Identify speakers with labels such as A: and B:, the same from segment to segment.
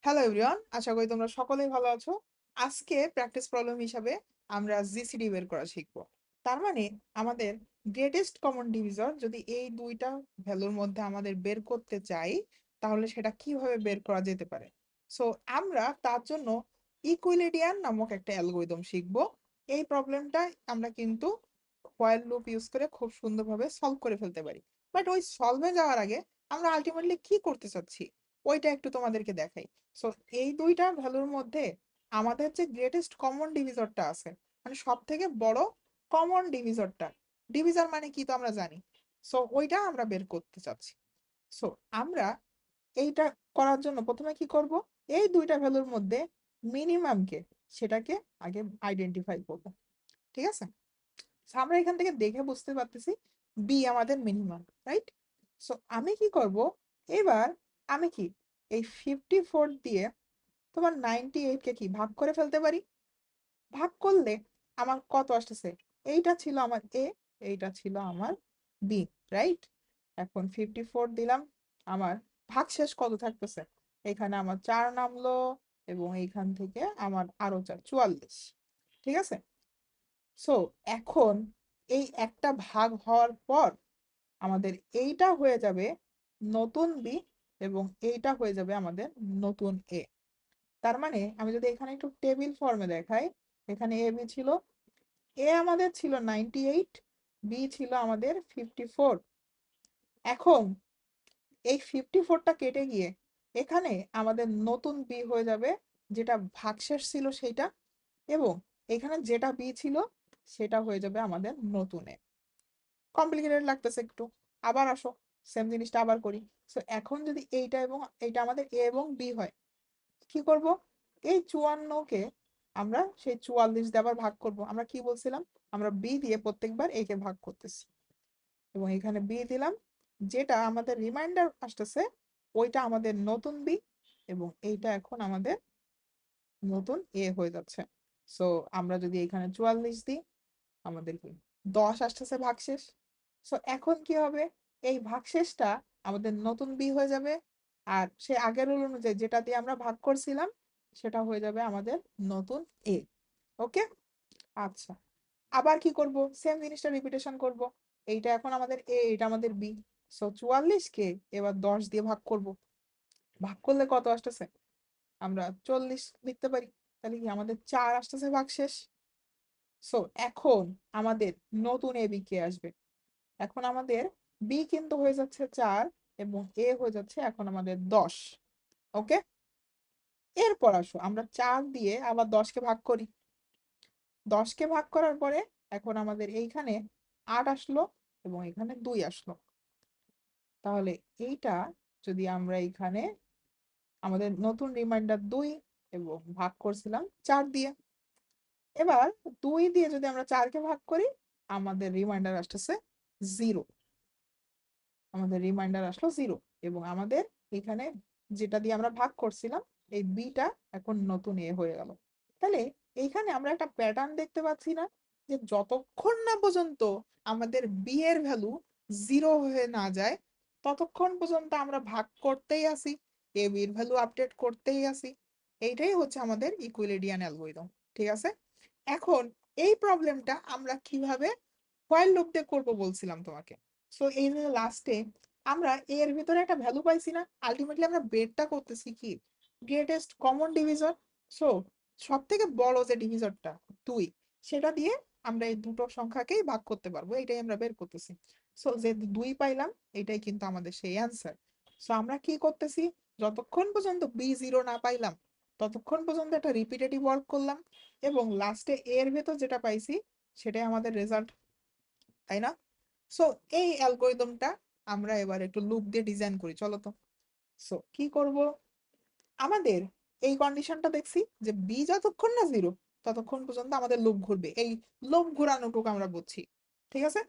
A: Hello everyone, আশা করি তোমরা সকলেই ভালো আছো। আজকে প্র্যাকটিস প্রবলেম হিসাবে আমরা জিসিডি বের করা শিখবো। তার মানে আমাদের গ্রেটেস্ট কমন ডিভিজর যদি এই দুইটা ভ্যালুর মধ্যে আমাদের বের করতে চাই, তাহলে সেটা কিভাবে বের করা যেতে পারে। সো আমরা তার জন্য ইকুইলিডিয়ান নামক একটা অ্যালগরিদম শিখবো। এই প্রবলেমটা আমরা কিন্তু হোয়াইল লুপ ইউজ করে খুব সুন্দরভাবে সলভ করে ফেলতে পারি। বাট ওই সলভে যাওয়ার আগে আমরা আলটিমেটলি কি করতে চাচ্ছি ওইটা একটু তোমাদেরকে দেখাই। সো এই দুইটা ভ্যালুর মধ্যে আমাদের যে গ্রেটেস্ট কমন ডিভিজরটা আছে, মানে সব থেকে বড় কমন ডিভিজরটা, ডিভিজর মানে কি তো আমরা জানি। সো ওইটা আমরা বের করতে চাচ্ছি। সো আমরা এইটা করার জন্য প্রথমে কি করব, এই দুইটা ভ্যালুর মধ্যে মিনিমামকে সেটাকে আগে আইডেন্টিফাই করব। ঠিক আছে, So আমরা এখান থেকে দেখে বুঝতে পারতেছি বি আমাদের মিনিমাম, রাইট? সো আমি কি করব, এবার আমি কি এই 54 দিয়ে তোমার 98 কে কি ভাগ করে ফেলতে পারি। ভাগ করলে আমার কত আসতেছে, এইটা ছিল আমার এ, এইটা ছিল আমার বি, রাইট? এখন 54 দিলাম, আমার ভাগশেষ কত থাকতেছে, এখানে আমার 4 নামলো এবং এইখান থেকে আমার আরো 4, 44। ঠিক আছে, সো এখন এই একটা ভাগ হওয়ার পর আমাদের এইটা হয়ে যাবে নতুন বি এবং এইটা হয়ে যাবে আমাদের নতুন এ। তার মানে আমি যদি এখানে একটু টেবিল ফর্মে দেখাই, এখানে এ বি ছিল, এ আমাদের ছিল 98, বি ছিল আমাদের 54। এখন এই 54টা কেটে গিয়ে এখানে আমাদের নতুন বি হয়ে যাবে, যেটা ভাগশেষ ছিল সেইটা, এবং এখানে যেটা বি ছিল সেটা হয়ে যাবে আমাদের নতুন এ। কমপ্লিকেটেড লাগতেছে একটু, আবার আসো সেম জিনিসটা আবার করি। সো এখন যদি এইটা এবং এইটা আমাদের এ এবং বি হয়, কি করব, এই 54কে আমরা সেই 44 দিয়ে আবার ভাগ করব। আমরা কি বলছিলাম, আমরা বি দিয়ে প্রত্যেকবার একে ভাগ করতেছি এবং এখানে বি দিলাম, যেটা আমাদের রিমাইন্ডার আসতেছে ওইটা আমাদের নতুন বি এবং এইটা এখন আমাদের নতুন এ হয়ে যাচ্ছে। সো আমরা যদি এখানে 44 দিই, আমাদের কি 10 আসতেছে ভাগশেষ। সো এখন কি হবে, এই ভাগশেষটা আমাদের নতুন বি হয়ে যাবে, আর সে আগের রুল অনুযায়ী যেটা দিয়ে আমরা ভাগ করছিলাম সেটা হয়ে যাবে আমাদের নতুন এ। ওকে, আচ্ছা, আবার কি করব, সেম জিনিসটা রিপিটেশন করব। এইটা এখন আমাদের এ, এটা আমাদের বি। সো 44 কে এবার 10 দিয়ে ভাগ করব। ভাগ করলে কত আসতেছে, আমরা 40 লিখতে পারি। তাহলে কি আমাদের 4 আসতেছে ভাগশেষ। সো এখন আমাদের নতুন এ বি কে আসবে। এখন আমাদের বি কিন্তু হয়ে যাচ্ছে 4 এবং এ হয়ে যাচ্ছে এখন আমাদের 10। ওকে, এরপর আসো আমরা 4 দিয়ে আবার 10কে ভাগ করি। 10কে ভাগ করার পরে এখন আমাদের এইখানে 8 আসলো এবং এখানে 2 আসলো। তাহলে এইটা যদি আমরা এইখানে আমাদের নতুন রিমাইন্ডার 2 এবং ভাগ করছিলাম 4 দিয়ে, এবার 2 দিয়ে যদি আমরা 4কে ভাগ করি, আমাদের রিমাইন্ডার আসতেছে 0। আমাদের রিমাইন্ডার আসলো 0 এবং আমাদের এখানে যেটা দিয়ে আমরা ভাগ করছিলাম এই বিটা এখন নতুন এ হয়ে গেল। তাহলে এইখানে আমরা একটা প্যাটার্ন দেখতে পাচ্ছি না, যে যতক্ষণ না পর্যন্ত আমাদের বি এর ভ্যালু 0 হয়ে না যায় ততক্ষণ পর্যন্ত আমরা ভাগ করতেই আসি, এ বি এর ভ্যালু আপডেট করতেই আসি। এইটাই হচ্ছে আমাদের ইকুইলিডিয়ান অ্যালগরিদম। ঠিক আছে, এখন এই প্রবলেমটা আমরা কিভাবে হোয়াইল লুপ দিয়ে করবো বলছিলাম তোমাকে। সো এই যে লাস্টে আমরা এর ভিতরে একটা ভ্যালু পাইছি না, আলটিমেটলি আমরা বেরটা করতেছি কি গ্রেটেস্ট কমন ডিভিজর। সো সব থেকে বড় যে ডিভিজরটা 2, সেটা দিয়ে আমরা এই দুটো সংখ্যাকেই ভাগ করতে পারবো, এটাই আমরা বের করতেছি। সো যে 2 পাইলাম, এটাই কিন্তু আমাদের সেই অ্যান্সার। সো আমরা কি করতেছি, যতক্ষণ পর্যন্ত বি 0 না পাইলাম ততক্ষণ পর্যন্ত একটা রিপিটেটিভ ওয়ার্ক করলাম এবং লাস্টে এর ভেতর যেটা পাইছি সেটাই আমাদের রেজাল্ট, তাই না? সো এই অ্যালগরিদমটা আমরা এবার একটু লুপ দিয়ে ডিজাইন করি, চলো তো। সো কি করব, আমাদের এই কন্ডিশনটা দেখছি যে বি যতক্ষণ না 0 ততক্ষণ পর্যন্ত আমাদের লুপ ঘুরবে, এই লুপ ঘোরানোটুকু আমরা বুঝছি। ঠিক আছে,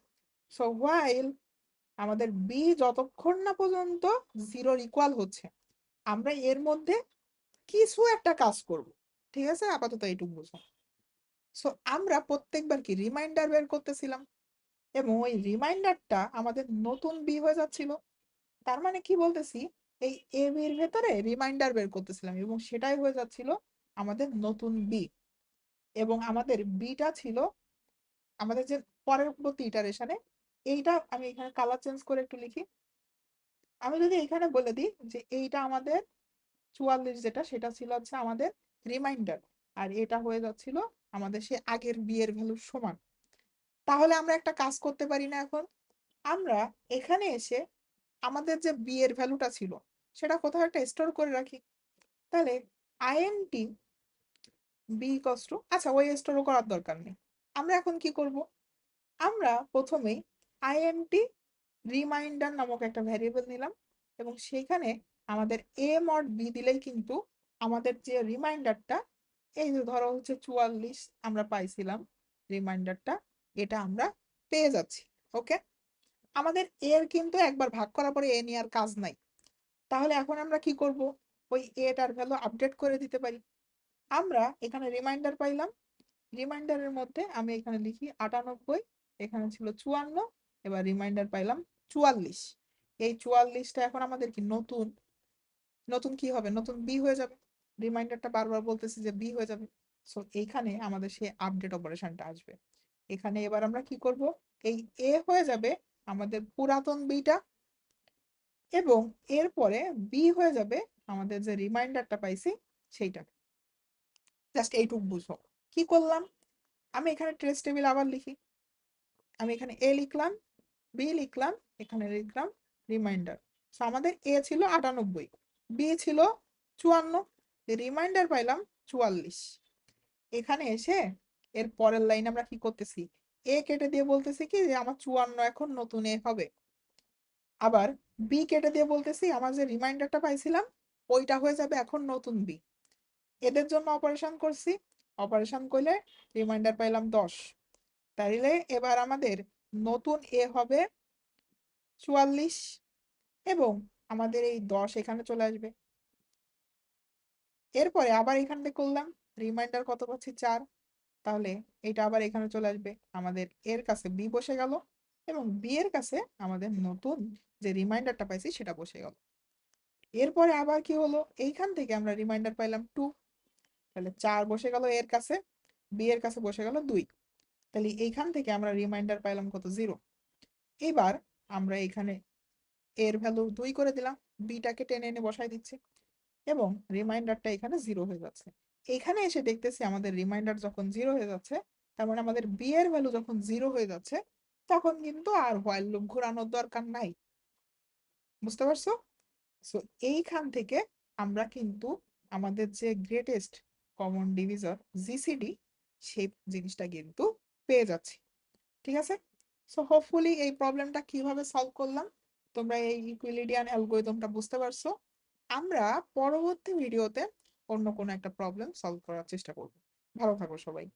A: সো হোয়াইল আমাদের বি যতক্ষণ না পর্যন্ত 0 ইকুয়াল হচ্ছে আমরা এর মধ্যে কিছু একটা কাজ করব। ঠিক আছে, আপাতত এইটুকু বুঝো। সো আমরা প্রত্যেকবার কি রিমাইন্ডার বের করতেছিলাম এবং ওই রিমাইন্ডারটা আমাদের নতুন বি হয়ে যাচ্ছিল। তার মানে কি বলতেছি, এই এ বির ভেতরে রিমাইন্ডার বের করতেছিলাম এবং সেটাই হয়ে যাচ্ছিল আমাদের নতুন বি। এবং আমাদের বিটা ছিল আমাদের যে পরবর্তী ইটারেশনে, এইটা আমি এখানে কালার চেঞ্জ করে একটু লিখি। আমি যদি এখানে বলে দিই যে এইটা আমাদের 44 যেটা সেটা ছিল হচ্ছে আমাদের রিমাইন্ডার, আর এটা হয়ে যাচ্ছিল আমাদের সে আগের বি এর ভ্যালুর সমান। তাহলে আমরা একটা কাজ করতে পারি না এখন? আমরা এখানে এসে আমাদের যে বি এর ভ্যালুটা ছিল সেটা কোথাও একটা স্টোর করে রাখি। তাহলে আইএনটি বি ইকস টু, আচ্ছা ওই স্টোরও করার দরকার নেই। আমরা এখন কি করব? আমরা প্রথমেই আইএনটি রিমাইন্ডার নামক একটা ভ্যারিয়েবল নিলাম এবং সেইখানে আমাদের এ মড বি দিলেই কিন্তু আমাদের যে রিমাইন্ডারটা, এই যে ধরো হচ্ছে 44 আমরা পাইছিলাম রিমাইন্ডারটা, এটা আমরা পেয়ে যাচ্ছি। ওকে, আমাদের এর কিন্তু একবার ভাগ করার পরে এ নিয়ে আর কাজ নাই। তাহলে এখন আমরা কি করব? ওই এটার ভ্যালু আপডেট করে দিতে পারি। আমরা এখানে রিমাইন্ডার পাইলাম, রিমাইন্ডারের মধ্যে আমি এখানে লিখি 98, এখানে ছিল 54, এবার রিমাইন্ডার পাইলাম 44। এই 44টা এখন আমাদের কি নতুন, নতুন কি হবে? নতুন বি হয়ে যাবে। রিমাইন্ডারটা বারবার বলতেছে যে বি হয়ে যাবে। সো এইখানে আমাদের সেই আপডেট অপারেশনটা আসবে। এখানে এবার আমরা কি করব? এই এ হয়ে যাবে আমাদের পুরাতন বিটা এবং এরপরে বি হয়ে যাবে আমাদের যে রিমাইন্ডারটা পাইছি সেইটা। জাস্ট এইটুকু বুঝো কি করলাম। আমি এখানে ট্রেস টেবিল আবার লিখি। আমি এখানে এ লিখলাম, বি লিখলাম, এখানে লিখলাম রিমাইন্ডার। আমাদের এ ছিল 98, বি ছিল 54, রিমাইন্ডার পাইলাম 44। এখানে এসে এর পরের লাইন আমরা কি করতেছি? এ কেটে দিয়ে বলতেছি কি যে আমার 54 এখন নতুন এ হবে। আবার বি কেটে দিয়ে বলতেছি আমার যে রিমাইন্ডারটা পাইছিলাম ওইটা হয়ে যাবে এখন নতুন বি। এদের জন্য অপারেশন করছি, অপারেশন করলে রিমাইন্ডার পাইলাম 10। তাইলে এবার আমাদের নতুন এ হবে 44 এবং আমাদের এই 10 এখানে চলে আসবে। এরপরে আবার এখান থেকে করলাম, রিমাইন্ডার কত পাচ্ছি 4, তাহলে এটা আবার এখানে চলে আসবে। আমাদের এর কাছে বি বসে গেল এবং বি এর কাছে আমাদের নতুন যে রিমাইন্ডারটা পাইছি সেটা বসে গেল। এরপরে আবার কি হলো? এইখান থেকে আমরা রিমাইন্ডার পাইলাম 2, তাহলে 4 বসে গেল এর কাছে, বি এর কাছে বসে গেল 2, তাহলে এইখান থেকে আমরা রিমাইন্ডার পাইলাম কত? 0। এবার আমরা এখানে এর ভ্যালু 2 করে দিলাম, বিটাকে টেনে এনে বসাই দিচ্ছি এবং রিমাইন্ডারটা এখানে 0 হয়ে যাচ্ছে। এখানে এসে দেখতেছি আমাদের রিমাইন্ডার যখন 0 হয়ে যাচ্ছে, তার মানে আমাদের বি এর ভ্যালু যখন 0 হয়ে যাচ্ছে, তখন কিন্তু আর হোয়াইল লুপ ঘোরানোর দরকার নাই। বুঝতে পারছো? সো এইখান থেকে আমরা কিন্তু আমাদের যে গ্রেটেস্ট কমন ডিভিজর জিসিডি, সেই জিনিসটা কিন্তু পেয়ে যাচ্ছি। ঠিক আছে? সো হোপফুলি এই প্রবলেমটা কিভাবে সলভ করলাম তোমরা এই ইকুইলিডিয়ান অ্যালগরিদমটা বুঝতে পারছো। আমরা পরবর্তী ভিডিওতে অন্য কোনো একটা প্রবলেম সলভ করার চেষ্টা করব। ভালো থাকো সবাই।